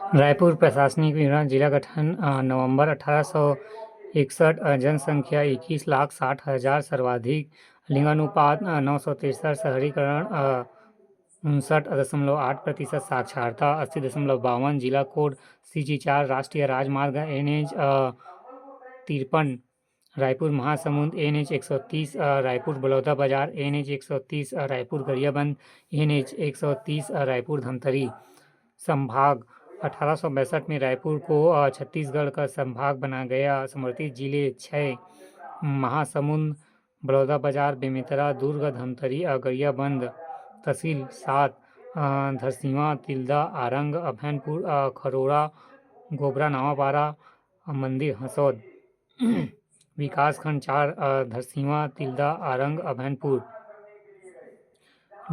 रायपुर प्रशासनिक विवरण जिला गठन नवंबर 1861 जनसंख्या 21,60,000 सर्वाधिक लिंगानुपात 963 शहरीकरण 59.8% साक्षरता 80.52 जिला कोड CG4 राष्ट्रीय राजमार्ग NH 53 Raipur Mahasamund NH 130 Raipur Balodabazar NH 130 Raipur Gariaband NH 130 Raipur Dhamtari संभाग 1862 में रायपुर को छत्तीसगढ़ का संभाग बनाया गया। समर्थित जिले 6 महासमुंद बलौदाबाजार बेमेतरा दुर्ग धमतरी गरियाबंद। तहसील 7 धरसींवा तिल्दा आरंग अभैनपुर खरोड़ा गोबरा नवापारा मंदिर हसौद। विकासखंड 4 धरसींवा तिल्दा आरंग अभैनपुर।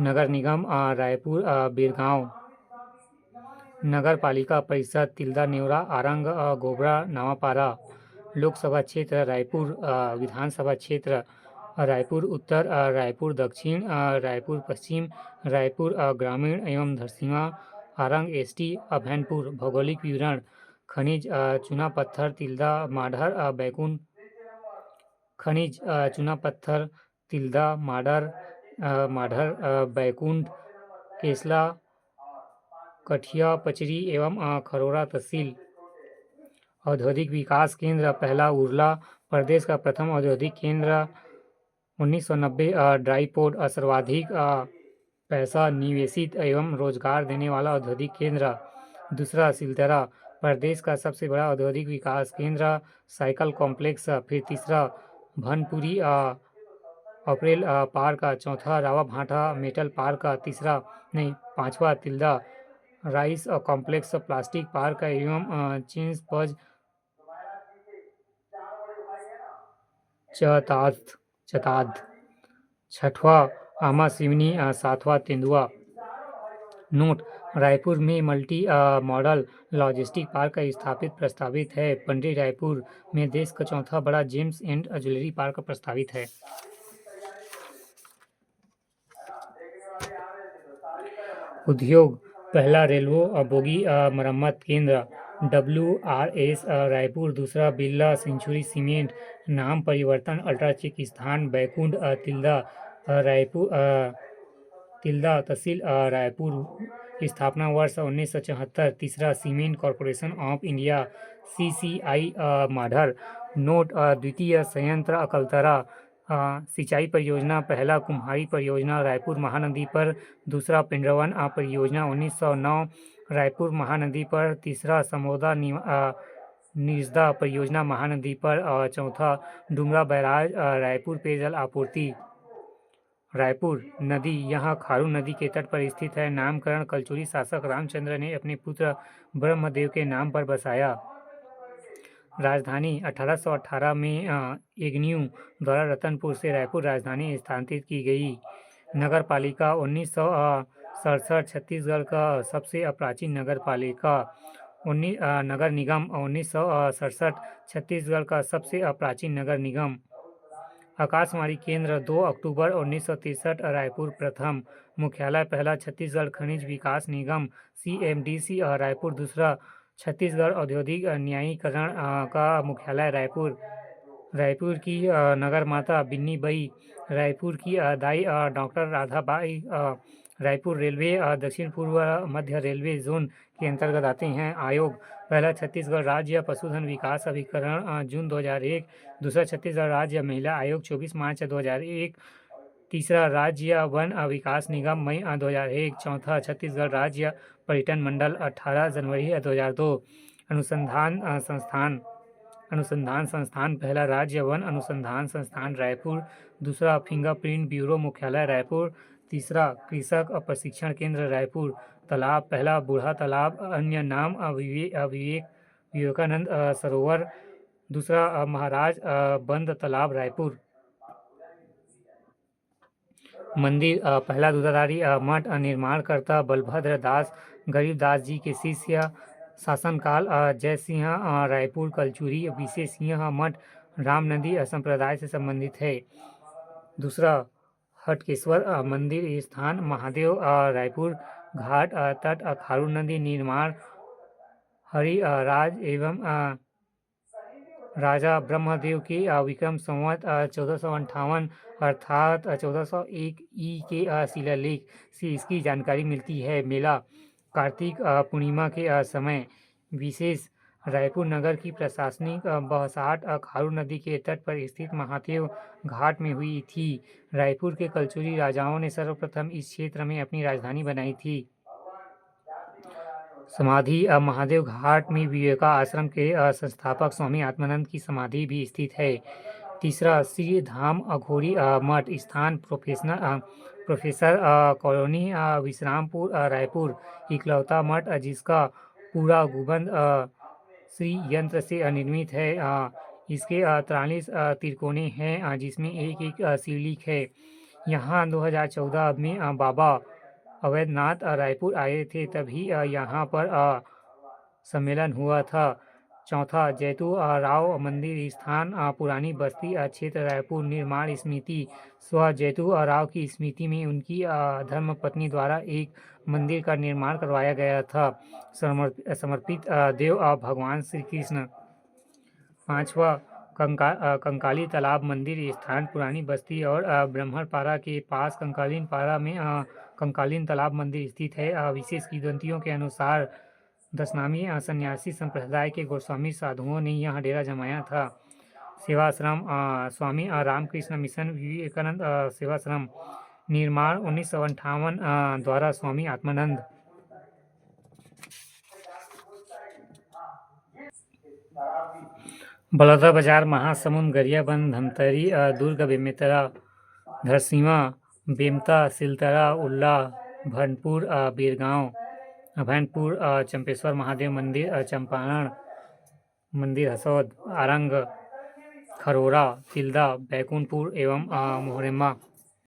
नगर निगम रायपुर बिरगांव। नगर पालिका परिषद तिल्दा नेवरा आरंग गोबरा नवापारा। लोकसभा क्षेत्र रायपुर विधानसभा क्षेत्र रायपुर उत्तर रायपुर दक्षिण रायपुर पश्चिम रायपुर ग्रामीण एवं धरसींवा आरंग ST अभैनपुर। भौगोलिक विवरण खनिज चूना पत्थर तिल्दा माढ़र बैकुंठ। खनिज चूना पत्थर तिल्दा माढ़र बैकुंठ केसला कठिया पचरी एवं खरोड़ा तहसील। औद्योगिक विकास केंद्र पहला उरला प्रदेश का प्रथम औद्योगिक केंद्र 1990 ड्राई पोर्ट सर्वाधिक पैसा निवेशित एवं रोजगार देने वाला औद्योगिक केंद्र। दूसरा सिलतरा प्रदेश का सबसे बड़ा औद्योगिक विकास केंद्र साइकिल कॉम्प्लेक्स। फिर तीसरा भनपुरी अप्रैल पार्क। चौथा रावाभाटा मेटल पार्क। पांचवा Tilda rice complex plastic park एवं चिंस पज चताद। छठवां आमा सिवनी। सातवां तेंदुआ। नोट रायपुर में मल्टी मॉडल लॉजिस्टिक पार्क स्थापित प्रस्तावित है। पंडित रायपुर में देश का चौथा बड़ा जेम्स एंड ज्वेलरी पार्क प्रस्तावित है। उद्योग पहला रेलवे बोगी मरम्मत केंद्र WRS रायपुर। दूसरा बिरला सेंचुरी सीमेंट। नाम परिवर्तन अल्ट्राचेक स्थान बैकुंठ तिल्दा रायपुर तिल्दा तहसील रायपुर। स्थापना वर्ष 1974। तीसरा cement corporation of India CCI Mandhar. Note द्वितीय संयंत्र अकलतरा सिंचाई परियोजना पहला कुम्हारी परियोजना रायपुर महानदी पर। दूसरा पिंडरवन परियोजना 1909 रायपुर महानदी पर। तीसरा समोदा निजदा परियोजना महानदी पर। चौथा डुमरा बैराज रायपुर पेयजल आपूर्ति। रायपुर नदी यहाँ खारू नदी के तट पर स्थित है। नामकरण कलचुरी शासक रामचंद्र ने अपने पुत्र ब्रह्मदेव के नाम पर बसाया। राजधानी 1818 में एग्न्यू द्वारा रतनपुर से रायपुर राजधानी स्थानांतरित की गई। नगर पालिका 1967 छत्तीसगढ़ का सबसे प्राचीन नगर पालिका। नगर निगम 1967 छत्तीसगढ़ का सबसे प्राचीन नगर निगम। आकाशवाणी केंद्र 2 अक्टूबर 1963 रायपुर प्रथम। मुख्यालय पहला छत्तीसगढ़ खनिज विकास निगम CMDC रायपुर। दूसरा छत्तीसगढ़ औद्योगिक न्यायीकरण का मुख्यालय रायपुर। रायपुर की नगर माता बिन्नी बाई। रायपुर की दाई डॉक्टर राधाबाई। रायपुर रेलवे दक्षिण पूर्व मध्य रेलवे जोन के अंतर्गत आते हैं। आयोग पहला छत्तीसगढ़ राज्य पशुधन विकास अभिकरण जून 2001। दूसरा छत्तीसगढ़ राज्य महिला आयोग 24 मार्च 2001। तीसरा राज्य वन विकास निगम मई 2001। चौथा छत्तीसगढ़ राज्य पर्यटन मंडल 18 जनवरी 2002। अनुसंधान संस्थान पहला राज्य वन अनुसंधान संस्थान रायपुर। दूसरा फिंगरप्रिंट ब्यूरो मुख्यालय रायपुर। तीसरा कृषक प्रशिक्षण केंद्र रायपुर। तालाब पहला बूढ़ा तालाब अन्य नाम विवेकानंद सरोवर। दूसरा महाराज बंद तालाब रायपुर। मंदिर पहला दूधाधारी मठ निर्माणकर्ता बलभद्र दास गरीबदास जी के शिष्य। शासनकाल जय सिंह रायपुर। कलचुरी विशेष सिंह मठ राम नदी संप्रदाय से संबंधित है। दूसरा हटकेश्वर मंदिर स्थान महादेव रायपुर। घाट तट खारू नदी निर्माण हरिराज एवं राजा ब्रह्मदेव के विक्रम संवत 1458 अर्थात 1401 ई के शिलालेख से इसकी जानकारी मिलती है। मेला कार्तिक पूर्णिमा के समय विशेष रायपुर नगर की प्रशासनिक बौछारट खारू नदी के तट पर स्थित महादेव घाट में हुई थी। रायपुर के कलचुरी राजाओं ने सर्वप्रथम इस क्षेत्र में अपनी राजधानी बनाई थी। समाधि महादेव घाट में विवेका आश्रम के संस्थापक स्वामी आत्मानंद की समाधि भी स्थित है। तीसरा, श्री धाम अघोरी मठ स्थान प्रोफेसर कॉलोनी विश्रामपुर रायपुर, इकलौता मठ जिसका पूरा गुंबद श्री यंत्र से निर्मित है। इसके 43 तिरकोने हैं जिसमें एक एक शिवलिंग है। यहाँ 2014 में बाबा अवैधनाथ रायपुर आए थे, तभी यहाँ पर सम्मेलन हुआ था। चौथा, जैतू राव मंदिर स्थान पुरानी बस्ती क्षेत्र रायपुर, निर्माण समिति स्व जैतू राव की स्मृति में उनकी धर्मपत्नी द्वारा एक मंदिर का निर्माण करवाया गया था, समर्पित देव भगवान श्री कृष्ण। पांचवा, कंकाली तालाब मंदिर स्थान पुरानी बस्ती और ब्रह्मणपारा के पास कंकालीन पारा में कंकालीन तालाब मंदिर स्थित है। विशेष किंवदंतियों के अनुसार दशनामी सन्यासी संप्रदाय के गोस्वामी साधुओं ने यहाँ डेरा जमाया था। सेवाश्रम स्वामी रामकृष्ण मिशन विवेकानंद सेवाश्रम, निर्माण 1958 द्वारा स्वामी आत्मानंद। बलौदा बाजार, महासमुंद, गरियाबंद, धमतरी, दुर्ग, बेमेतरा, धरसींवा, बेमता, सिलतरा, उल्ला, भनपुर, बीरगांव, अभैनपुर, चंपेश्वर महादेव मंदिर, चंपारण मंदिर, हसौद, आरंग, खरोरा, तिल्दा, बैकुंठपुर एवं मोहरेमा।